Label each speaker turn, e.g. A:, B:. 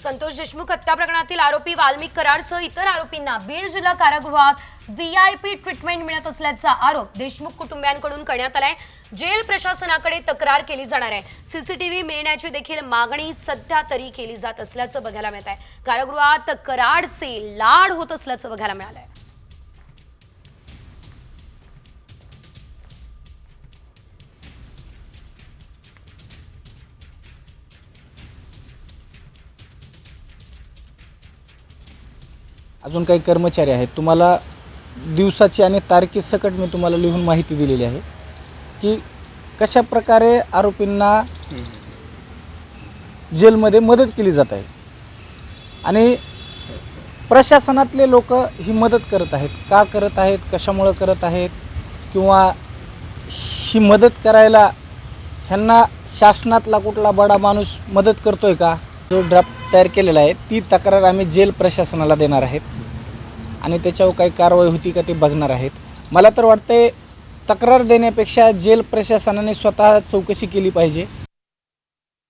A: संतोष देशमुख हत्या प्रकरणातील आरोपी वाल्मिक कराडसह इतर आरोपींना बीड जिल्हा कारागृहात व्हीआयपी ट्रीटमेंट मिळत असल्याचा आरोप देशमुख कुटुंबियांकडून करण्यात आलाय। जेल प्रशासनाकडे तक्रार केली जाणार आहे। सीसीटीव्ही मिळण्याची देखील मागणी सध्या तरी केली जात असल्याचं बघायला मिळत आहे। कारागृहात कराडचे लाड होत असल्याचं बघायला मिळालंय।
B: अजून काही कर्मचारी आहेत, तुम्हाला दिवसाची आणि तारखेसकट मी तुम्हाला लिहून माहिती दिलेली आहे की कशा प्रकारे आरोपींना जेलमध्ये मदत केली जात आहे आणि प्रशासनातले लोक ही मदत करत आहेत। का करत आहेत, कशामुळे करत आहेत किंवा ही मदत करायला ह्यांना शासनातला कुठला बडा माणूस मदत करतोय का? जो ड्राफ्ट तयार केलेला आहे ती तक्रार आम्ही जेल प्रशासनाला देणार आहेत आणि त्याच्यावर काही कारवाई होती का ते बघणार आहेत। मला तर वाटतंय तक्रार देण्यापेक्षा जेल प्रशासनाने स्वतः चौकशी केली पाहिजे।